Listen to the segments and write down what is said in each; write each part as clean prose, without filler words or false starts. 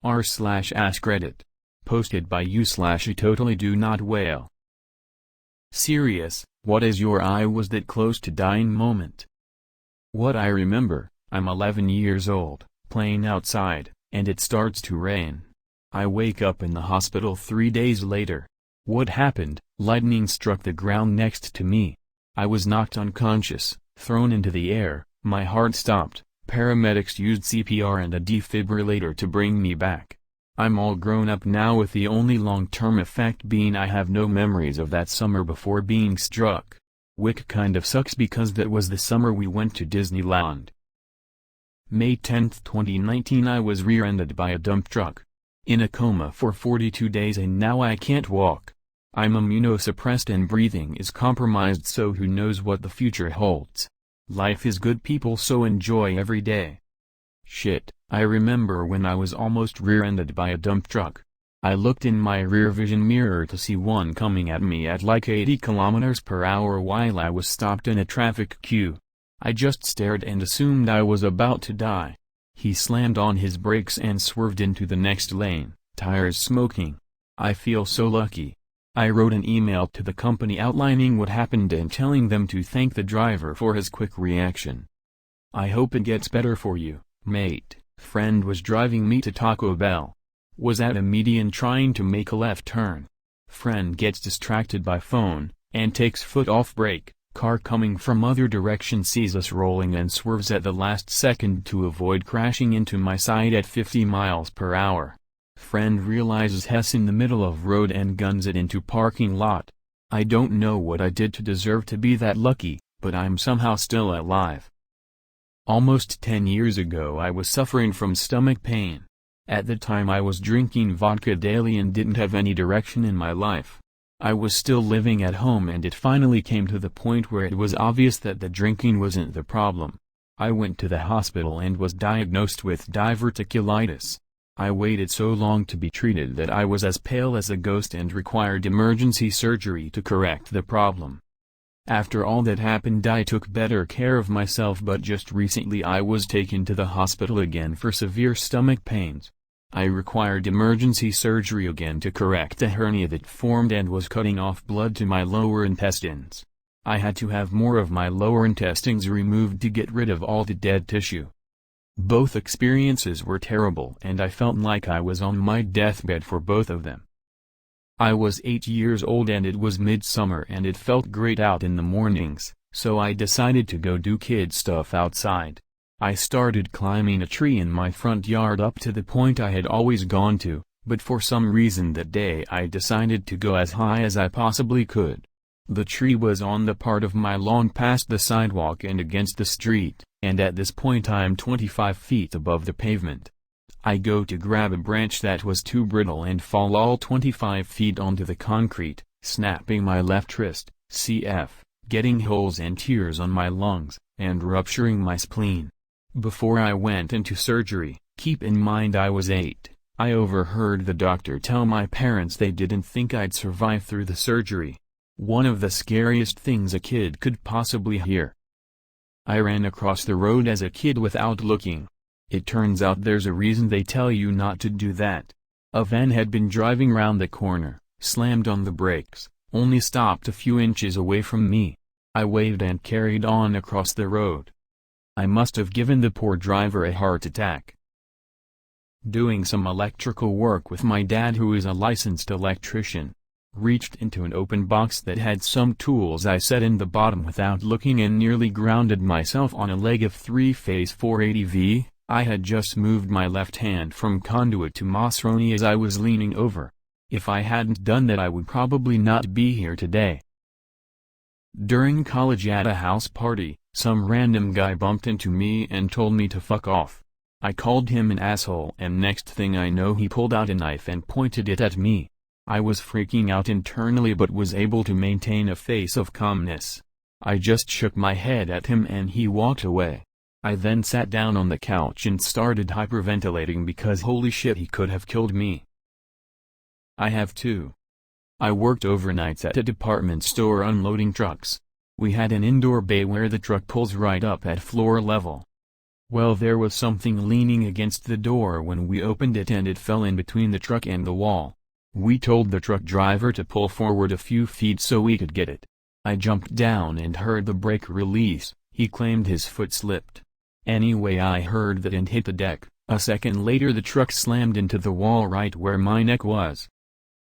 r/AskReddit. Posted by you/I totally do not wail. Serious, what is your I was that close to dying moment? What I remember, I'm 11 years old, playing outside, and it starts to rain. I wake up in the hospital 3 days later. What happened? Lightning struck the ground next to me. I was knocked unconscious, thrown into the air, my heart stopped, paramedics used CPR and a defibrillator to bring me back. I'm all grown up now with the only long-term effect being I have no memories of that summer before being struck. Which kind of sucks because that was the summer we went to Disneyland. May 10, 2019 I was rear-ended by a dump truck. In a coma for 42 days and now I can't walk. I'm immunosuppressed and breathing is compromised, so who knows what the future holds. Life is good people, so enjoy every day. Shit, I remember when I was almost rear-ended by a dump truck. I looked in my rear vision mirror to see one coming at me at like 80 km/h while I was stopped in a traffic queue. I just stared and assumed I was about to die. He slammed on his brakes and swerved into the next lane, tires smoking. I feel so lucky. I wrote an email to the company outlining what happened and telling them to thank the driver for his quick reaction. I hope it gets better for you, mate. Friend was driving me to Taco Bell. Was at a median trying to make a left turn. Friend gets distracted by phone, and takes foot off brake. Car coming from other direction sees us rolling and swerves at the last second to avoid crashing into my side at 50 mph. Friend realizes Hess in the middle of road and guns it into parking lot. I don't know what I did to deserve to be that lucky, but I'm somehow still alive. Almost 10 years ago I was suffering from stomach pain. At the time I was drinking vodka daily and didn't have any direction in my life. I was still living at home and it finally came to the point where it was obvious that the drinking wasn't the problem. I went to the hospital and was diagnosed with diverticulitis. I waited so long to be treated that I was as pale as a ghost and required emergency surgery to correct the problem. After all that happened I took better care of myself, but just recently I was taken to the hospital again for severe stomach pains. I required emergency surgery again to correct a hernia that formed and was cutting off blood to my lower intestines. I had to have more of my lower intestines removed to get rid of all the dead tissue. Both experiences were terrible and I felt like I was on my deathbed for both of them. I was 8 years old and it was midsummer and it felt great out in the mornings, so I decided to go do kid stuff outside. I started climbing a tree in my front yard up to the point I had always gone to, but for some reason that day I decided to go as high as I possibly could. The tree was on the part of my lawn past the sidewalk and against the street, and at this point I'm 25 feet above the pavement. I go to grab a branch that was too brittle and fall all 25 feet onto the concrete, snapping my left wrist, cf., getting holes and tears on my lungs, and rupturing my spleen. Before I went into surgery, keep in mind I was 8, I overheard the doctor tell my parents they didn't think I'd survive through the surgery. One of the scariest things a kid could possibly hear. I ran across the road as a kid without looking. It turns out there's a reason they tell you not to do that. A van had been driving round the corner, slammed on the brakes, only stopped a few inches away from me. I waved and carried on across the road. I must have given the poor driver a heart attack. Doing some electrical work with my dad, who is a licensed electrician. Reached into an open box that had some tools I set in the bottom without looking and nearly grounded myself on a leg of 3-phase 480V. I had just moved my left hand from conduit to Masroni as I was leaning over. If I hadn't done that I would probably not be here today. During college at a house party, some random guy bumped into me and told me to fuck off. I called him an asshole and next thing I know he pulled out a knife and pointed it at me. I was freaking out internally but was able to maintain a face of calmness. I just shook my head at him and he walked away. I then sat down on the couch and started hyperventilating because holy shit, he could have killed me. I have two. I worked overnights at a department store unloading trucks. We had an indoor bay where the truck pulls right up at floor level. Well, there was something leaning against the door when we opened it and it fell in between the truck and the wall. We told the truck driver to pull forward a few feet so we could get it. I jumped down and heard the brake release. He claimed his foot slipped. Anyway, I heard that and hit the deck. A second later the truck slammed into the wall right where my neck was.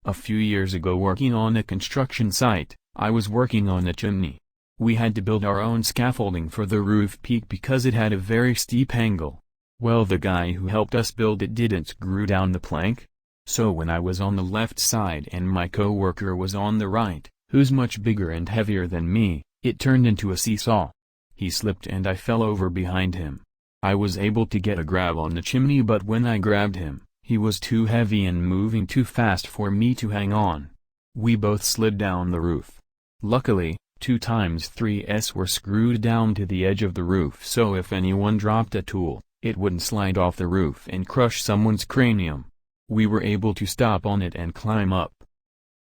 A few years ago, working on a construction site, I was working on a chimney. We had to build our own scaffolding for the roof peak because it had a very steep angle. Well, the guy who helped us build it didn't screw down the plank. So when I was on the left side and my co-worker was on the right, who's much bigger and heavier than me, it turned into a seesaw. He slipped and I fell over behind him. I was able to get a grab on the chimney, but when I grabbed him, he was too heavy and moving too fast for me to hang on. We both slid down the roof. Luckily, 2x3s were screwed down to the edge of the roof, so if anyone dropped a tool, it wouldn't slide off the roof and crush someone's cranium. We were able to stop on it and climb up.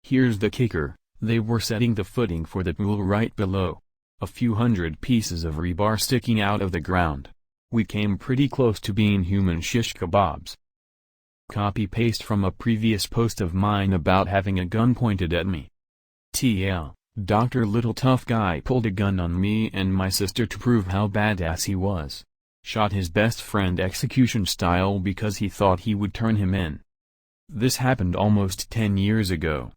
Here's the kicker, they were setting the footing for the pool right below. A few hundred pieces of rebar sticking out of the ground. We came pretty close to being human shish kebabs. Copy-paste from a previous post of mine about having a gun pointed at me. TL, Dr. Little Tough Guy pulled a gun on me and my sister to prove how badass he was. Shot his best friend execution style because he thought he would turn him in. This happened almost 10 years ago.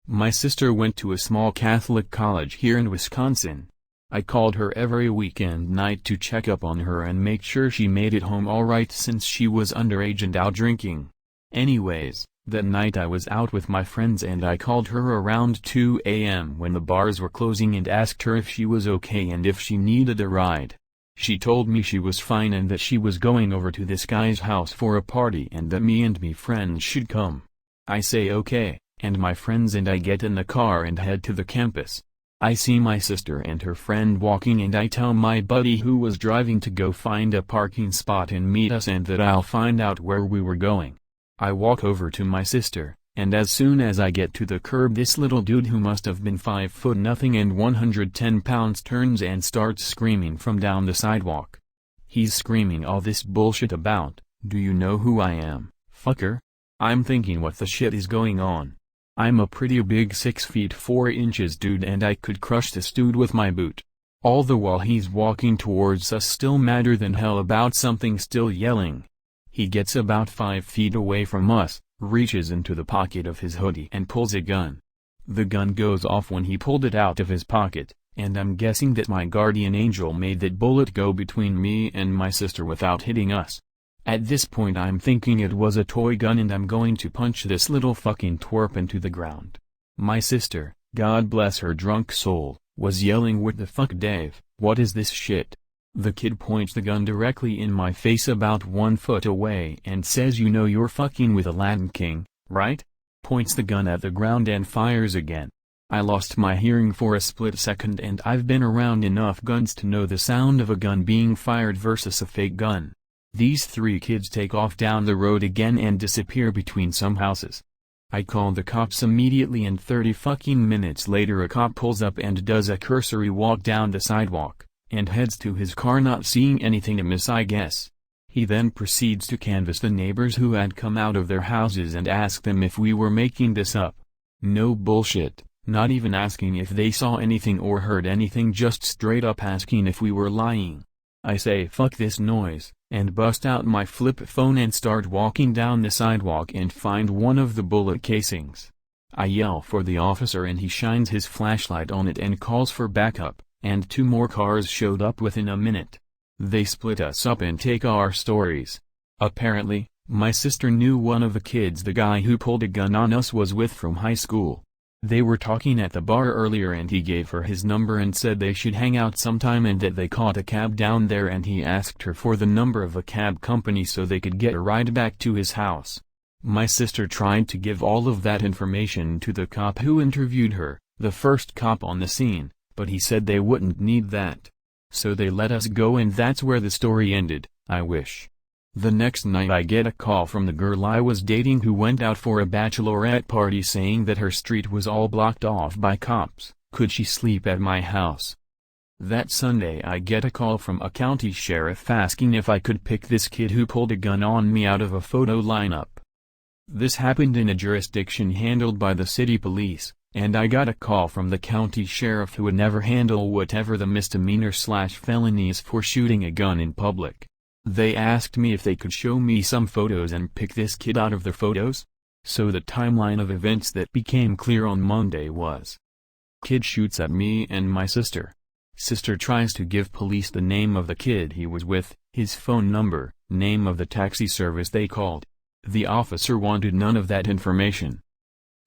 My sister went to a small Catholic college here in Wisconsin. I called her every weekend night to check up on her and make sure she made it home alright since she was underage and out drinking. Anyways, that night I was out with my friends and I called her around 2 a.m. when the bars were closing and asked her if she was okay and if she needed a ride. She told me she was fine and that she was going over to this guy's house for a party and that me and me friends should come. I say okay, and my friends and I get in the car and head to the campus. I see my sister and her friend walking and I tell my buddy who was driving to go find a parking spot and meet us and that I'll find out where we were going. I walk over to my sister, and as soon as I get to the curb, this little dude who must have been 5'0" and 110 pounds turns and starts screaming from down the sidewalk. He's screaming all this bullshit about, "Do you know who I am, fucker?" I'm thinking, what the shit is going on? I'm a pretty big 6 feet 4 inches dude and I could crush this dude with my boot. All the while he's walking towards us still madder than hell about something, still yelling. He gets about 5 feet away from us, reaches into the pocket of his hoodie and pulls a gun. The gun goes off when he pulled it out of his pocket, and I'm guessing that my guardian angel made that bullet go between me and my sister without hitting us. At this point I'm thinking it was a toy gun and I'm going to punch this little fucking twerp into the ground. My sister, God bless her drunk soul, was yelling, "What the fuck, Dave, what is this shit?" The kid points the gun directly in my face about 1 foot away and says, "You know you're fucking with Aladdin King, right?" Points the gun at the ground and fires again. I lost my hearing for a split second, and I've been around enough guns to know the sound of a gun being fired versus a fake gun. These 3 kids take off down the road again and disappear between some houses. I call the cops immediately, and 30 fucking minutes later a cop pulls up and does a cursory walk down the sidewalk, and heads to his car, not seeing anything amiss, I guess. He then proceeds to canvass the neighbors who had come out of their houses and ask them if we were making this up. No bullshit, not even asking if they saw anything or heard anything, just straight up asking if we were lying. I say fuck this noise, and bust out my flip phone and start walking down the sidewalk and find one of the bullet casings. I yell for the officer and he shines his flashlight on it and calls for backup, and 2 more cars showed up within a minute. They split us up and take our stories. Apparently, my sister knew one of the kids the guy who pulled a gun on us was with from high school. They were talking at the bar earlier and he gave her his number and said they should hang out sometime and that they caught a cab down there, and he asked her for the number of a cab company so they could get a ride back to his house. My sister tried to give all of that information to the cop who interviewed her, the first cop on the scene, but he said they wouldn't need that. So they let us go, and that's where the story ended, I wish. The next night I get a call from the girl I was dating who went out for a bachelorette party saying that her street was all blocked off by cops. Could she sleep at my house? That Sunday I get a call from a county sheriff asking if I could pick this kid who pulled a gun on me out of a photo lineup. This happened in a jurisdiction handled by the city police, and I got a call from the county sheriff who would never handle whatever the misdemeanor/felony is for shooting a gun in public. They asked me if they could show me some photos and pick this kid out of the photos? So the timeline of events that became clear on Monday was: kid shoots at me and my sister. Sister tries to give police the name of the kid he was with, his phone number, name of the taxi service they called. The officer wanted none of that information.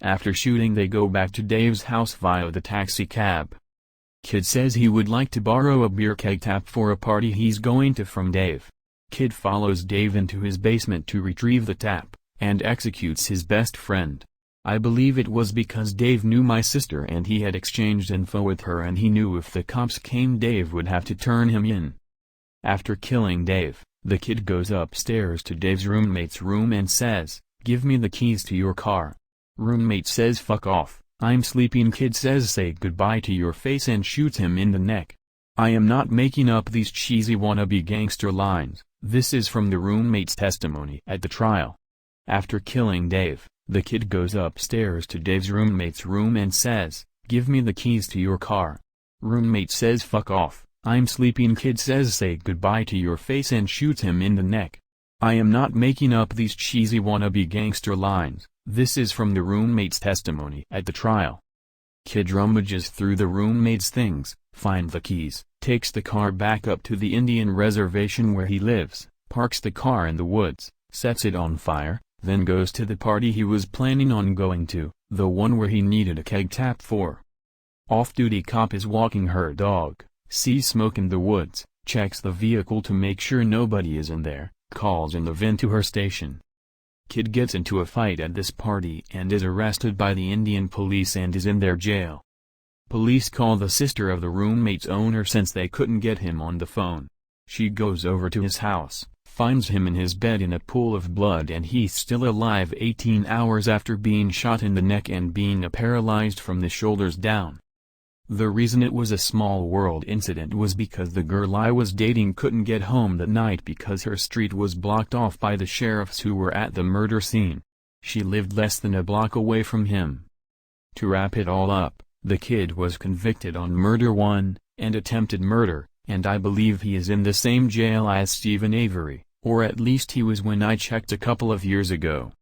After shooting they go back to Dave's house via the taxi cab. Kid says he would like to borrow a beer keg tap for a party he's going to from Dave. Kid follows Dave into his basement to retrieve the tap, and executes his best friend. I believe it was because Dave knew my sister and he had exchanged info with her and he knew if the cops came Dave would have to turn him in. After killing Dave, the kid goes upstairs to Dave's roommate's room and says, "Give me the keys to your car." Roommate says fuck off, I'm sleeping. Kid says say goodbye to your face and shoots him in the neck. I am not making up these cheesy wannabe gangster lines, this is from the roommate's testimony at the trial. After killing Dave, the kid goes upstairs to Dave's roommate's room and says, "Give me the keys to your car." Roommate says fuck off, I'm sleeping. Kid says say goodbye to your face and shoots him in the neck. I am not making up these cheesy wannabe gangster lines, this is from the roommate's testimony at the trial. Kid rummages through the roommate's things, finds the keys, takes the car back up to the Indian reservation where he lives, parks the car in the woods, sets it on fire, then goes to the party he was planning on going to, the one where he needed a keg tap for. Off-duty cop is walking her dog, sees smoke in the woods, checks the vehicle to make sure nobody is in there, calls in the VIN to her station. Kid gets into a fight at this party and is arrested by the Indian police and is in their jail. Police call the sister of the roommate's owner since they couldn't get him on the phone. She goes over to his house, finds him in his bed in a pool of blood and he's still alive 18 hours after being shot in the neck and being paralyzed from the shoulders down. The reason it was a small world incident was because the girl I was dating couldn't get home that night because her street was blocked off by the sheriffs who were at the murder scene. She lived less than a block away from him. To wrap it all up, the kid was convicted on murder 1, and attempted murder, and I believe he is in the same jail as Stephen Avery, or at least he was when I checked a couple of years ago.